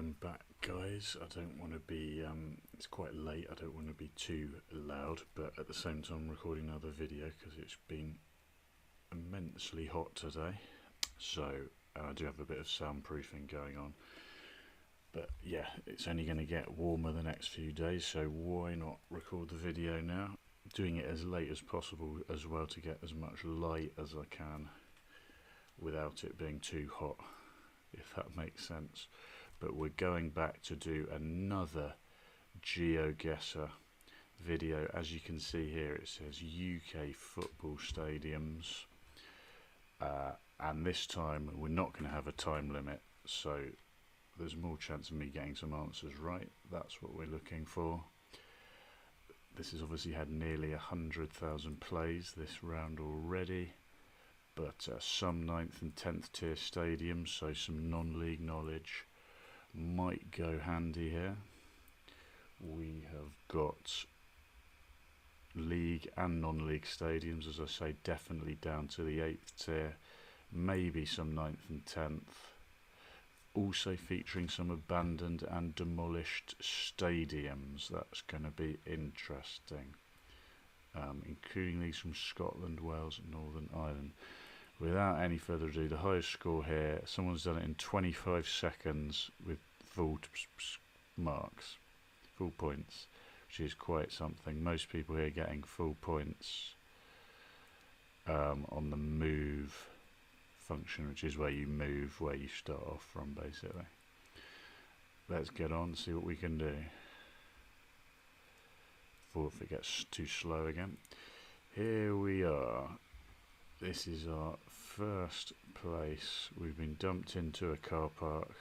Welcome back, guys. I don't want to be, it's quite late, I don't want to be too loud, but at the same time I'm recording another video because it's been immensely hot today. So, and I do have a bit of soundproofing going on. But yeah, it's only going to get warmer the next few days, so why not record the video now? Doing it as late as possible as well to get as much light as I can without it being too hot, if that makes sense. But we're going back to do another Geoguessr video. As you can see here, it says UK football stadiums, and this time we're not going to have a time limit, so there's more chance of me getting some answers right. That's what we're looking for. This has obviously had nearly 100,000 plays this round already, but some 9th and 10th tier stadiums, so some non-league knowledge might go handy here. We have got league and non-league stadiums, as I say, definitely down to the 8th tier, maybe some 9th and 10th. Also featuring some abandoned and demolished stadiums. That's going to be interesting, including these from Scotland, Wales and Northern Ireland. Without any further ado, the highest score here, someone's done it in 25 seconds with full marks, full points, which is quite something. Most people here getting full points on the move function, which is where you move where you start off from, basically. Let's get on, see what we can do before if it gets too slow again. Here we are. This is our first place. We've been dumped into a car park.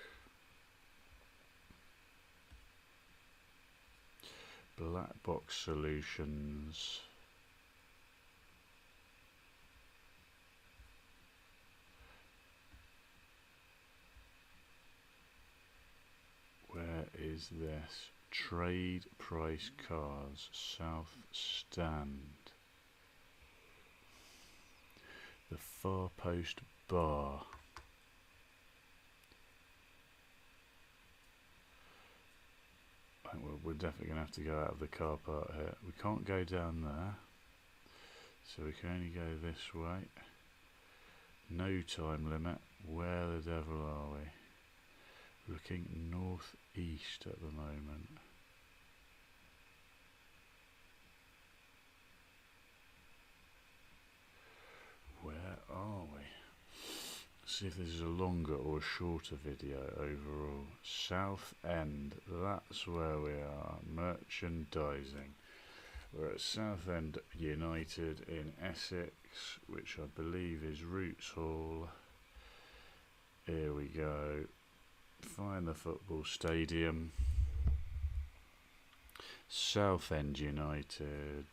Black box solutions. Where is this? Trade price cars, South Stand. The Far Post Bar. I think we're definitely going to have to go out of the car park here. We can't go down there, so we can only go this way. No time limit. Where the devil are we? Looking northeast at the moment. Where are we? See if this is a longer or a shorter video overall. South End, that's where we are. Merchandising. We're at Southend United in Essex, which I believe is Roots Hall. Here we go. Find the football stadium. Southend United.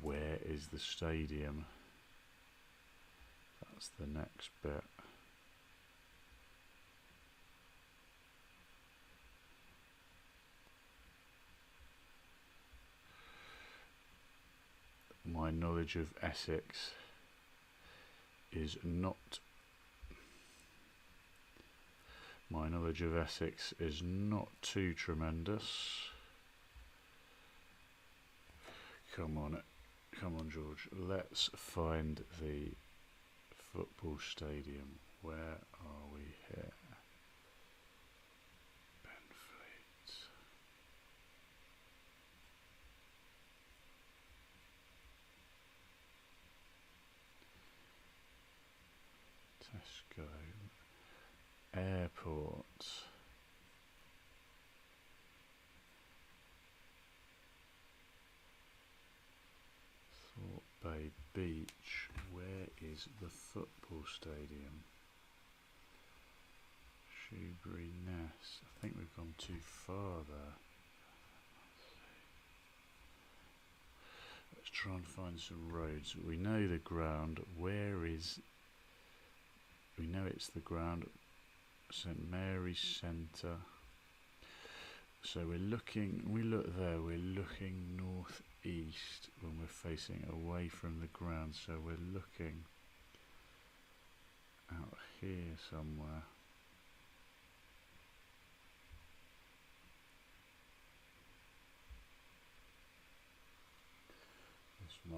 Where is the stadium? That's the next bit. My knowledge of Essex is not too tremendous. Come on, George. Let's find the football stadium. Where are we here? Benfleet. Tesco. Airport. Thorpe Bay Beach. Where is the football stadium? Shoebury Ness. I think we've gone too far there. Let's try and find some roads. We know the ground. Where is... We know it's the ground. St Mary's Centre. So we're looking, we look there, we're looking northeast when we're facing away from the ground, so we're looking out here somewhere.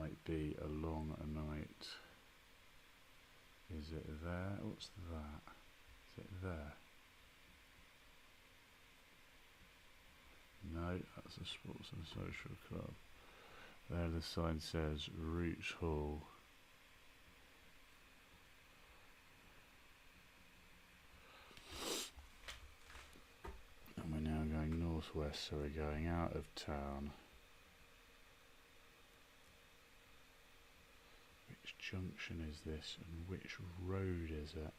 might be a long night. Is it there? What's that? Is it there? No, that's a sports and social club. There the sign says Roots Hall. And we're now going northwest, so we're going out of town. Which junction is this and which road is it?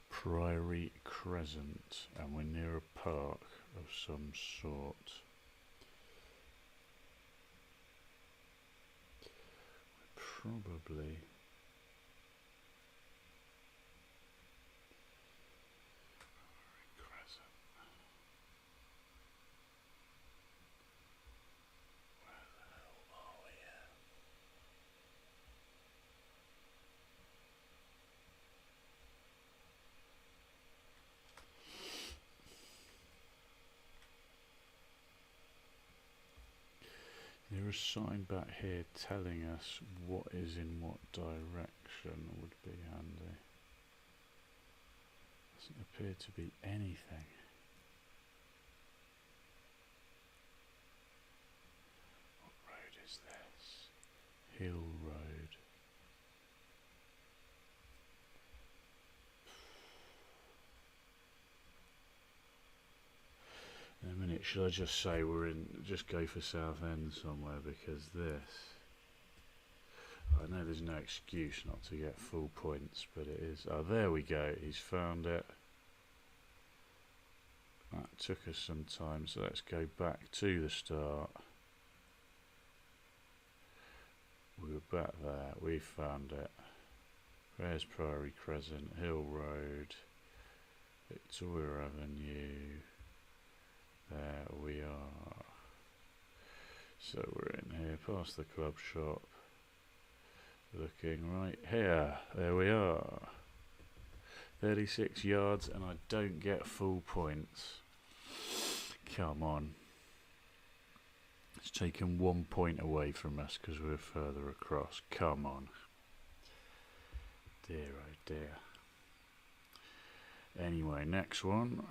Priory Crescent, and we're near a park of some sort. We're probably Crescent. Where the hell are we at? There is a sign back here telling us what is in what direction would be handy. Doesn't appear to be anything. What road is this? Hill Road. In a minute, should I just say we're in, just go for Southend somewhere, because this, I know there's no excuse not to get full points, but it is, oh there we go, he's found it. That took us some time, so let's go back to the start. We were back there, we found it. There's Priory Crescent, Hill Road, Victoria Avenue. There we are. So we're in here, past the club shop. Looking right here. There we are. 36 yards, and I don't get full points. Come on. It's taken 1 point away from us because we're further across. Come on. Dear oh dear. Anyway, next one.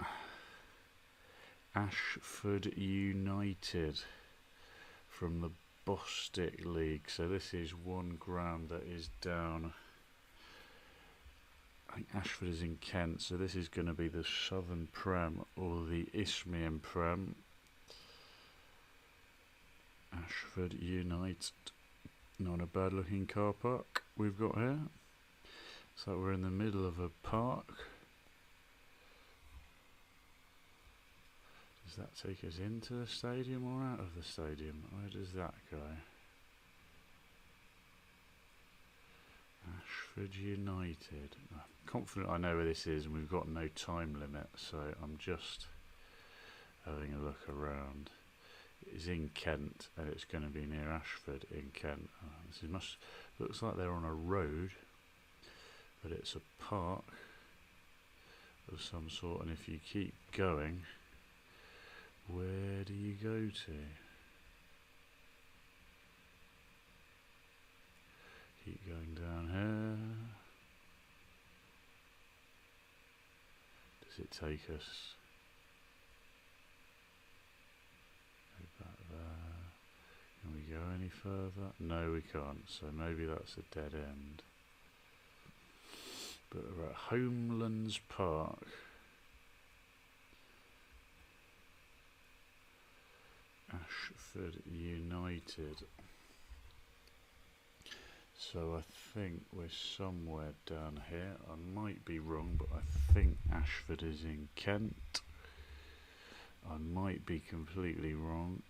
Ashford United from the Bostik League. So this is one ground that is down. I think Ashford is in Kent, so this is going to be the Southern Prem or the Isthmian Prem. Ashford United. Not a bad looking car park we've got here. So we're in the middle of a park. Does that take us into the stadium or out of the stadium? Where does that go? Ashford United. I'm confident I know where this is, and we've got no time limit, so I'm just having a look around. It's in Kent, and it's going to be near Ashford in Kent. This is looks like they're on a road, but it's a park of some sort, and if you keep going, where do you go to? Keep going down here. Does it take us? Go back there. Can we go any further? No, we can't, so maybe that's a dead end. But we're at Homelands Park. Ashford United. So I think we're somewhere down here. I might be wrong, but I think Ashford is in Kent. I might be completely wrong.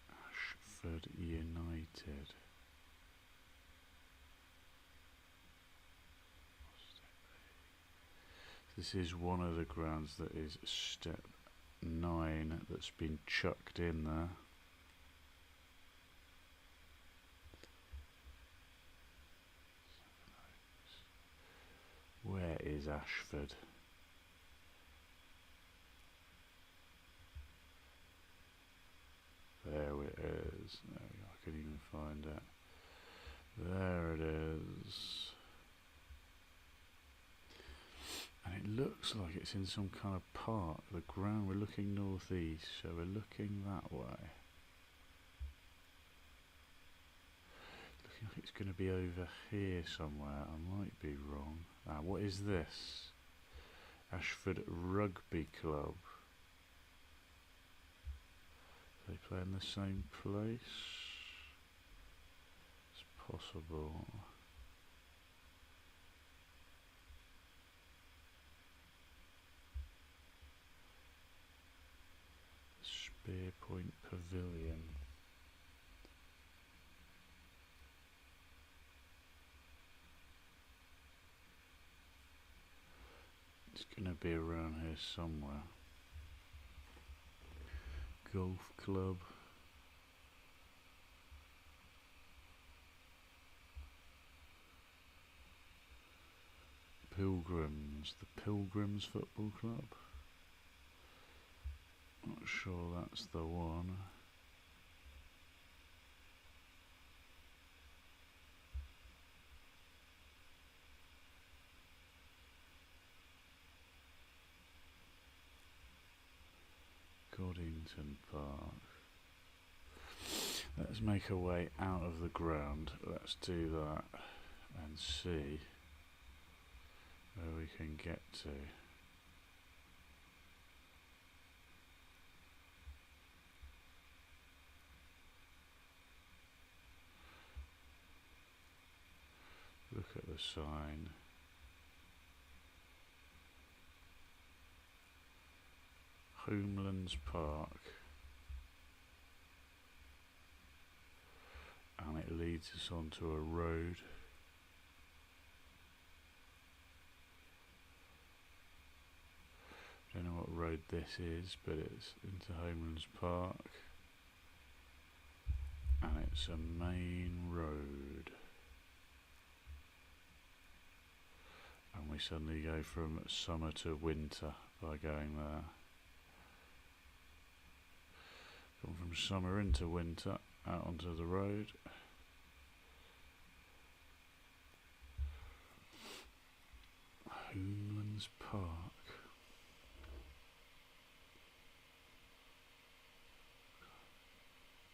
Ashford United. This is one of the grounds that is step 9 that's been chucked in there. is Ashford. There it is. There we go. I couldn't even find it. There it is. And it looks like it's in some kind of park. The ground, we're looking northeast, so we're looking that way. Looking like it's going to be over here somewhere. I might be wrong. Ah, what is this? Ashford Rugby Club. They play in the same place? It's possible. Spear Point Pavilion. It's going to be around here somewhere. Golf Club. Pilgrims. The Pilgrims Football Club. Not sure that's the one. Goddington Park. Let's make our way out of the ground. Let's do that and see where we can get to. Look at the sign. Homelands Park. And it leads us onto a road. Don't know what road this is, but it's into Homelands Park. And it's a main road. And we suddenly go from summer to winter by going there. Come from summer into winter, out onto the road. Homelands Park.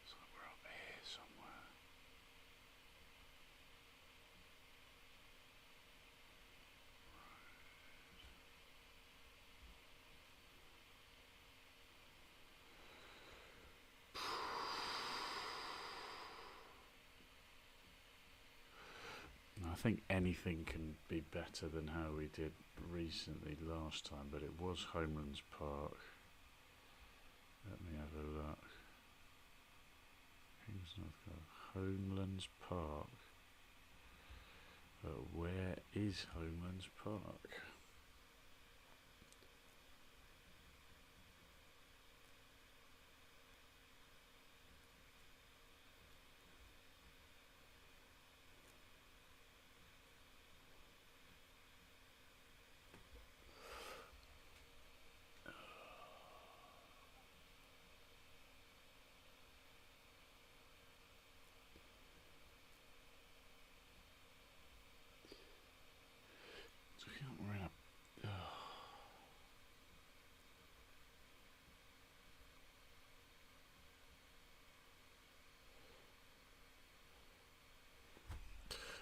So we're up here somewhere. I think anything can be better than how we did recently last time, but it was Homelands Park. Let me have a look. Homelands Park. Where is Homelands Park?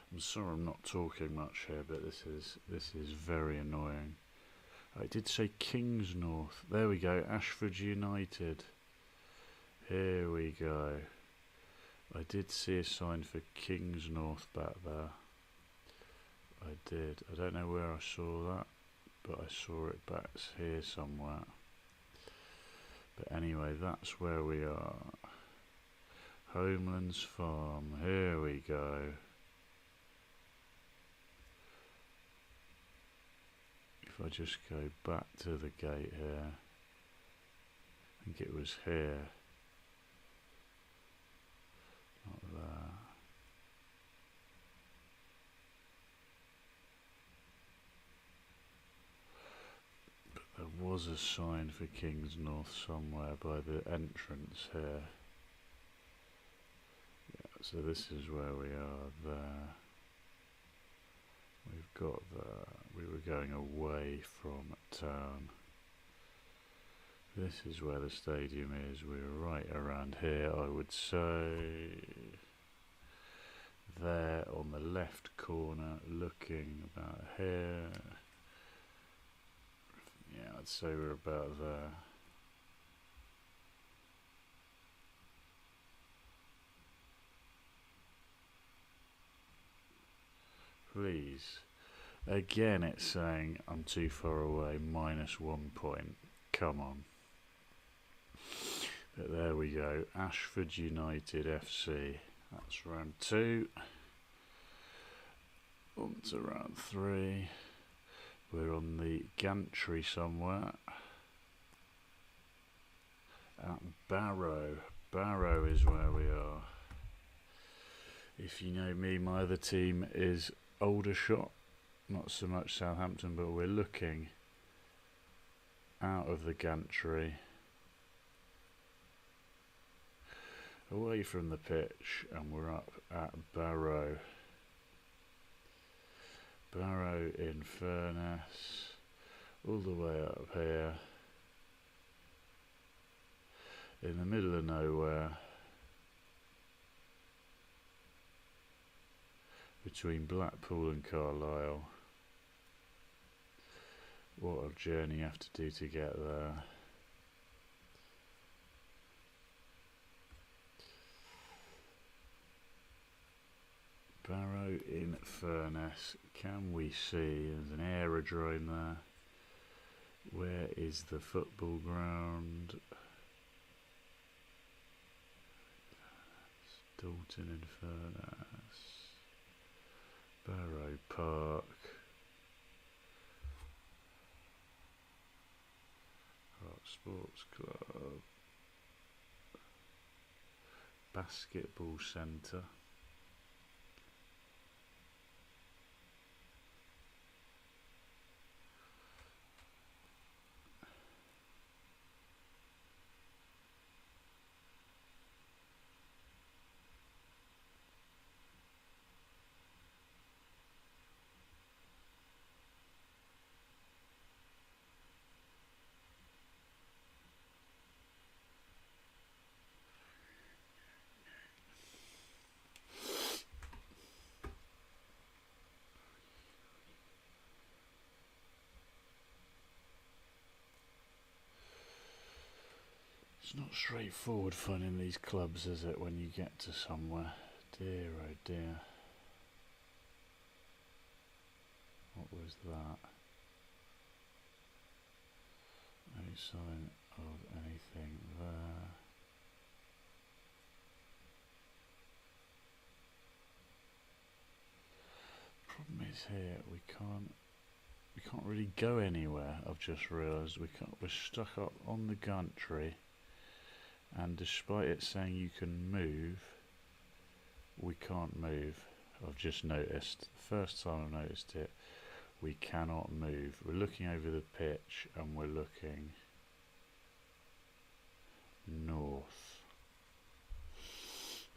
I'm sorry I'm not talking much here, but this is very annoying. I did say Kingsnorth. There we go, Ashford United. Here we go. I did see a sign for Kingsnorth back there. I did. I don't know where I saw that, but I saw it back here somewhere. But anyway, that's where we are. Homelands Farm. Here we go. If I just go back to the gate here, I think it was here, not there. was a sign for King's North somewhere by the entrance here. Yeah, so this is where we are there. We've got we were going away from town. This is where the stadium is. We're right around here, I would say. There on the left corner, looking about here. Yeah, I'd say we're about there. Please. Again, it's saying I'm too far away, -1 point. Come on. But there we go. Ashford United FC. That's round 2. On to round 3. We're on the gantry somewhere. At Barrow. Barrow is where we are. If you know me, my other team is Aldershot. Not so much Southampton, but we're looking out of the gantry, away from the pitch, and we're up at Barrow. Barrow in Furness, all the way up here, in the middle of nowhere, between Blackpool and Carlisle. What a journey you have to do to get there. Barrow in Furness. Can we see? There's an aerodrome there. Where is the football ground? Dalton in Furness. Barrow Park. Park Sports Club. Basketball Centre. It's not straightforward finding these clubs, is it, when you get to somewhere? Dear, oh dear. What was that? No sign of anything there. Problem is here, we can't really go anywhere. I've just realised we're stuck up on the gantry. And despite it saying you can move, we can't move. I've just noticed, the first time I've noticed it, we cannot move. We're looking over the pitch and we're looking north.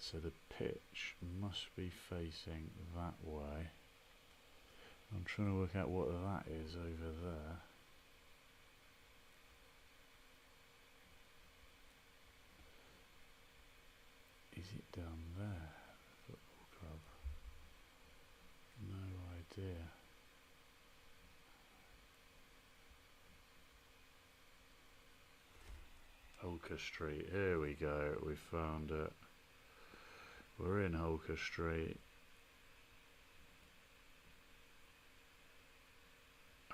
So the pitch must be facing that way. I'm trying to work out what that is over there. Is it down there, the football club? No idea. Holker Street, here we go, we found it. We're in Holker Street.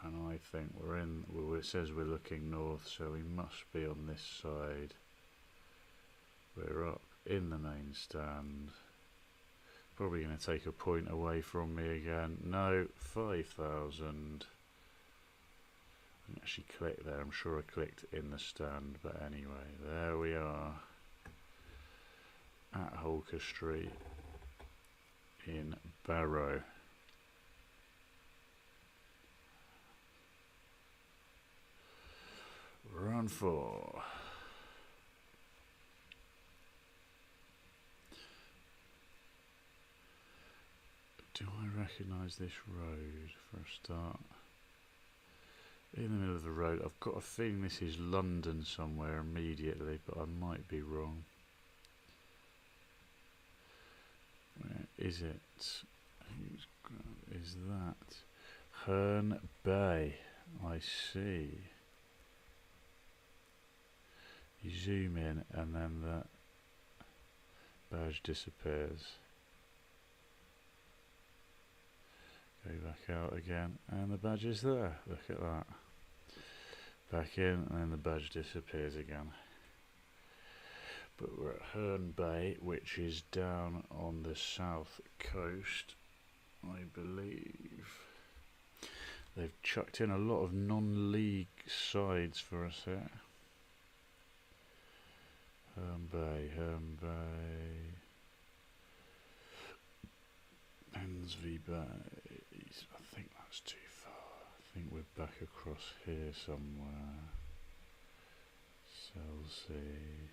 And I think we're in, well, it says we're looking north, so we must be on this side. We're up in the main stand. Probably going to take a point away from me again. No, 5,000. I didn't actually click there. I'm sure I clicked in the stand, but anyway, there we are at Holker Street in Barrow. round 4. Do I recognise this road for a start? In the middle of the road, I've got a feeling this is London somewhere immediately, but I might be wrong. Where is it? Is that Herne Bay? I see. You zoom in and then the badge disappears. Go back out again and the badge is there. Look at that. Back in and then the badge disappears again. But we're at Herne Bay, which is down on the south coast, I believe. They've chucked in a lot of non-league sides for us here. Herne Bay, Herne Bay, Pensby Bay. I think that's too far. I think we're back across here somewhere. Selsey.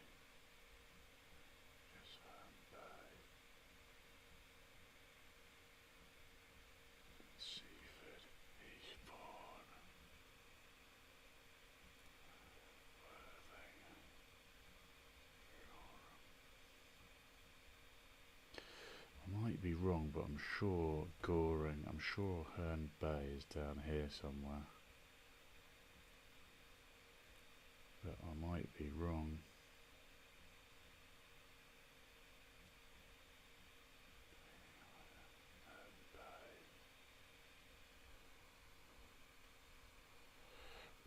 Just Herne Bay. Seaford, Eastbourne. I might be wrong, but I'm sure Goring, I'm sure Herne Bay is down here somewhere. But I might be wrong. Herne Bay.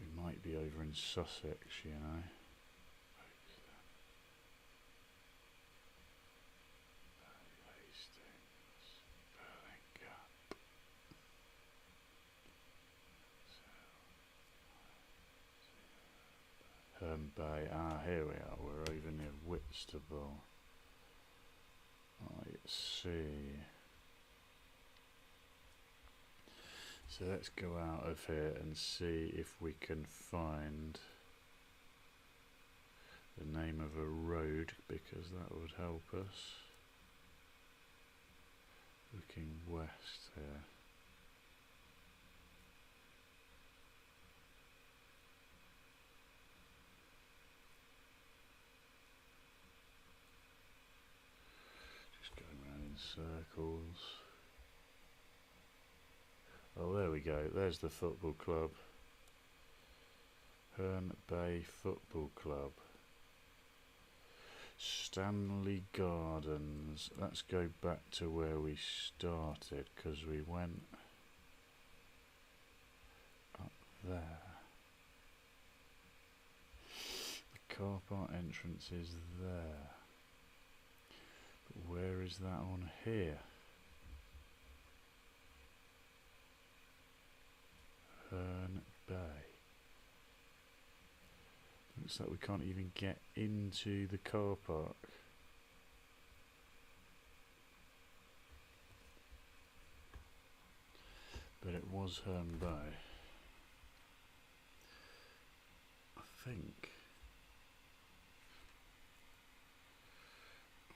We might be over in Sussex, you know. Herne Bay, here we are, we're over near Whitstable. I see. So let's go out of here and see if we can find the name of a road, because that would help us. Looking west here. Circles. Oh, there we go. There's the football club. Herne Bay Football Club. Stanley Gardens. Let's go back to where we started, because we went up there. The car park entrance is there. Where is that on here? Herne Bay. Looks like we can't even get into the car park. But it was Herne Bay. I think.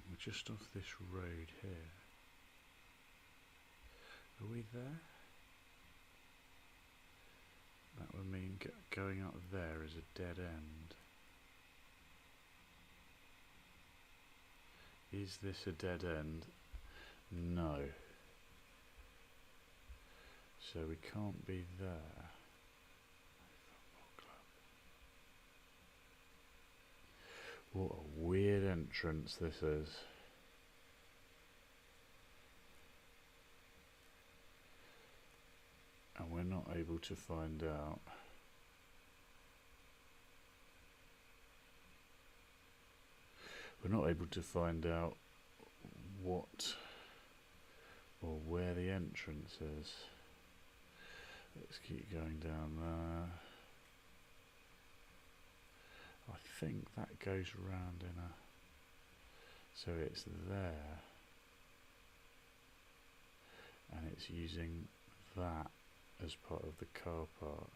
We're just off this road here. Are we there? That would mean going up there is a dead end. Is this a dead end? No. So we can't be there. What a weird entrance this is. And we're not able to find out. We're not able to find out what or where the entrance is. Let's keep going down there. I think that goes round in a... So it's there. And it's using that as part of the car park.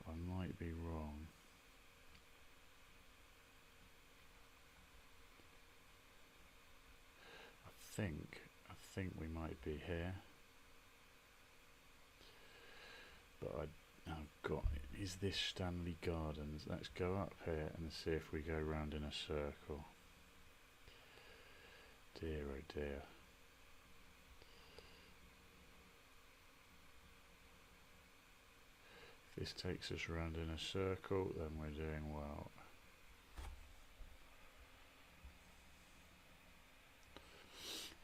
I might be wrong. I think we might be here. But I've got, is this Stanley Gardens? Let's go up here and see if we go round in a circle. Dear oh dear. If this takes us round in a circle, then we're doing well.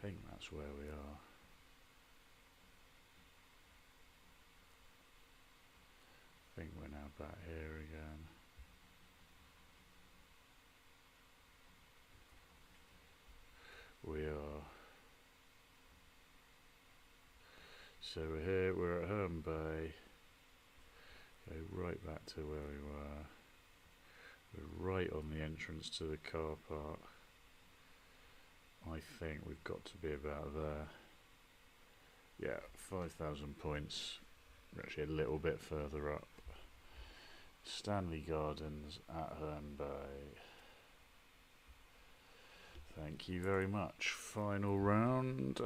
I think that's where we are. I think we're now back here again. We are. So we're here, we're at Herne Bay. Go right back to where we were. We're right on the entrance to the car park. I think we've got to be about there. Yeah, 5,000 points. We're actually a little bit further up. Stanley Gardens at Herne Bay. Thank you very much. Final round.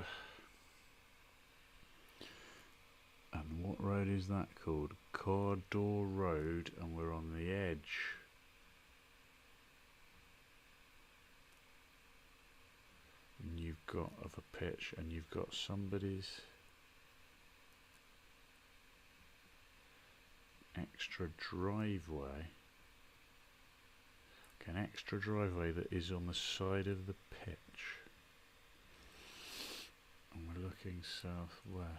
And what road is that called? Cardor Road, and we're on the edge. And you've got of a pitch, and you've got somebody's extra driveway. An extra driveway that is on the side of the pitch. And we're looking southwest.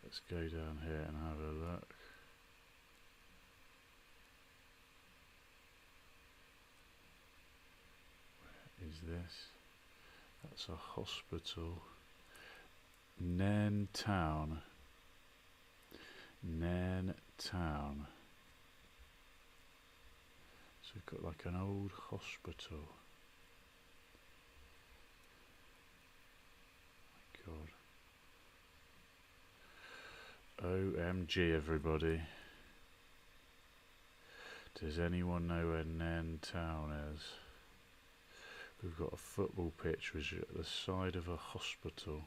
Let's go down here and have a look. Where is this? That's a hospital. Nairn Town. Nairn Town. So we've got like an old hospital. My God. OMG everybody. Does anyone know where Nairn Town is? We've got a football pitch which is at the side of a hospital.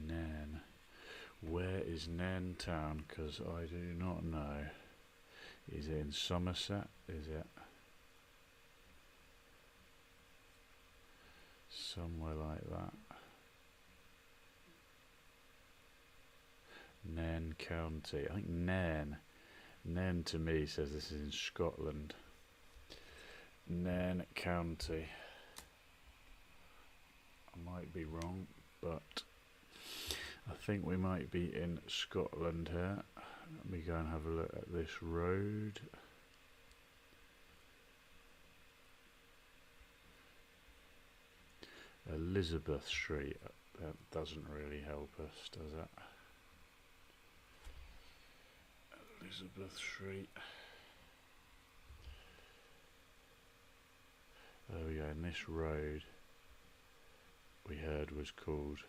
Nairn. Where is Nairn Town? Because I do not know. Is it in Somerset? Is it? Somewhere like that. Nairn County. I think Nairn. Nairn to me says this is in Scotland. Nairn County. I might be wrong, but I think we might be in Scotland here. Let me go and have a look at this road. Elizabeth Street. That doesn't really help us, does it? Elizabeth Street. There we go, and this road we heard was called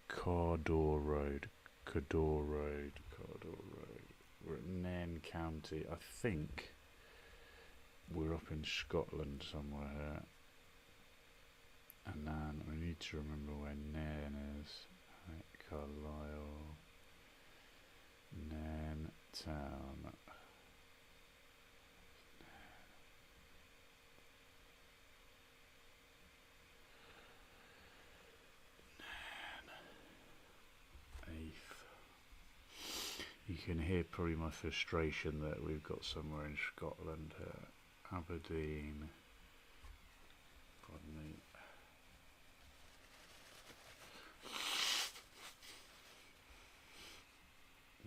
Cardor Road. Cardor Road. Cardor Road. We're at Nairn County. I think we're up in Scotland somewhere here. And then we need to remember where Nairn is. Right, Carlisle. Nairn Town. You can hear probably my frustration that we've got somewhere in Scotland here. Aberdeen. Pardon me.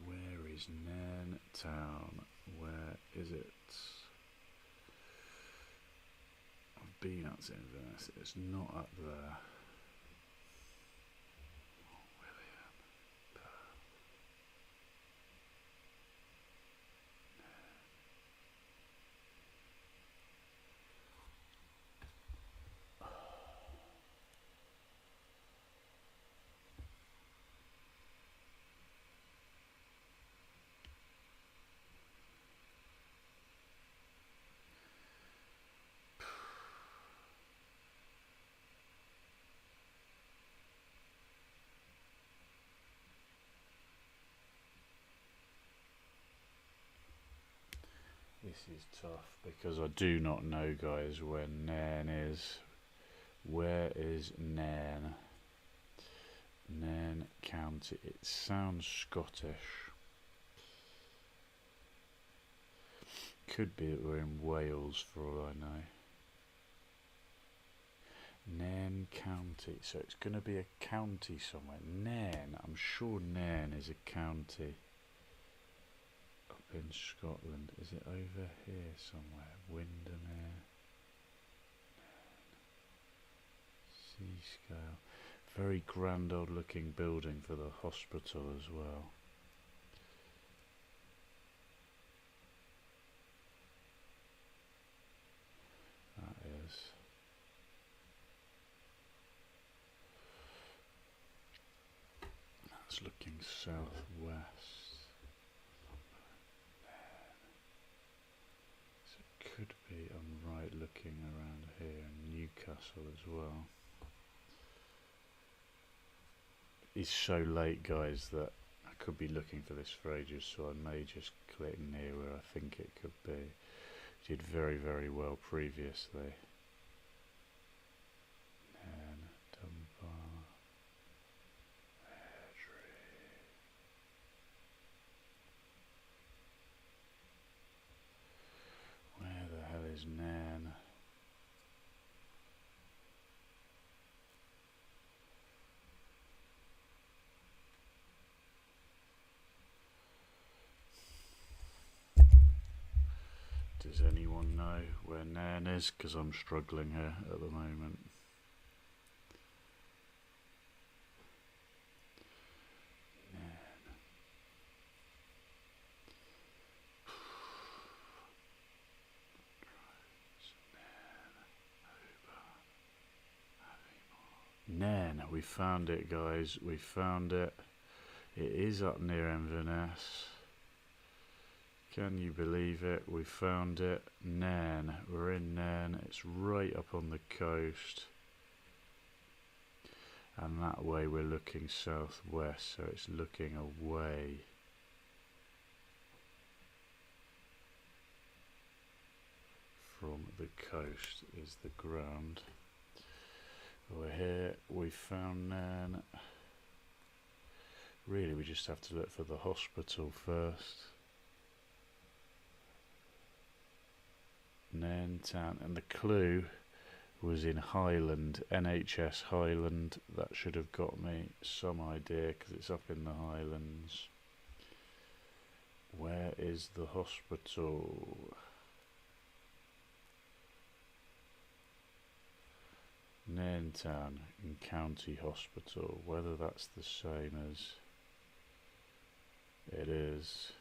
Where is Nairn Town? Where is it? I've been up to Inverness. It's not up there. This is tough because I do not know, guys, where Nairn is. Where is Nairn? Nairn County. It sounds Scottish. Could be that we're in Wales for all I know. Nairn County. So it's going to be a county somewhere. Nairn. I'm sure Nairn is a county. Up in Scotland. Is it over here somewhere? Windermere. Seascale. Very grand old looking building for the hospital as well. That is. That's looking southwest. So it could be, I'm right looking around here in Newcastle as well. It's so late, guys, that I could be looking for this for ages, so I may just click near where I think it could be. Did very, very well previously. Nairn, Dunbar, Airdrie. Where the hell is Nairn? Does anyone know where Nairn is? Because I'm struggling here at the moment. Nairn. Nairn, we found it, guys. We found it. It is up near Inverness. Can you believe it? We found it. Nairn. We're in Nairn. It's right up on the coast. And that way we're looking southwest, so it's looking away. From the coast is the ground. We're here. We found Nairn. Really, we just have to look for the hospital first. Nairn Town, and the clue was in Highland, NHS Highland. That should have got me some idea because it's up in the Highlands. Where is the hospital? Nairn Town in County Hospital, whether that's the same as it is.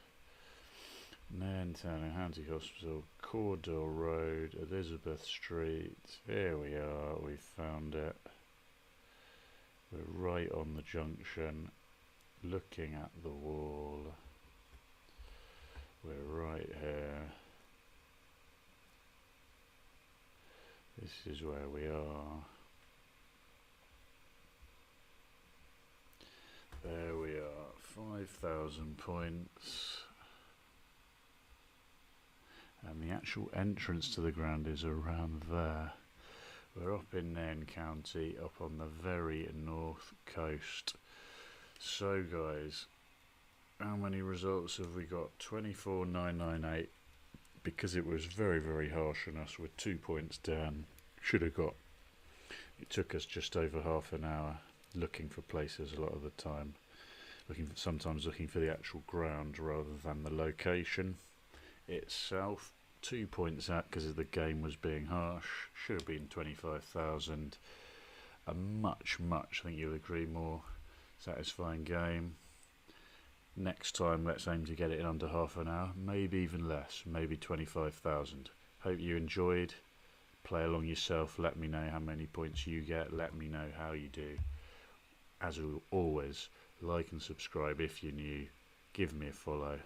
Nairn Town and County Hospital, Cordell Road, Elizabeth Street. Here we are, we found it. We're right on the junction, looking at the wall. We're right here. This is where we are. There we are, 5,000 points. And the actual entrance to the ground is around there. We're up in Nairn County, up on the very north coast. So guys, how many results have we got? 24,998. Because it was very, very harsh on us. We're 2 points down. Should have got. It took us just over half an hour looking for places a lot of the time. Sometimes looking for the actual ground rather than the location itself. 2 points out because the game was being harsh. Should have been 25,000. A much, I think you'll agree, more satisfying game. Next time let's aim to get it in under half an hour, maybe even less, maybe 25,000. Hope you enjoyed. Play along yourself, let me know how many points you get, let me know how you do. As always, like and subscribe if you're new, give me a follow.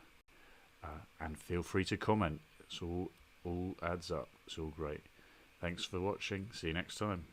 And feel free to comment. It's all adds up. It's all great. Thanks for watching. See you next time.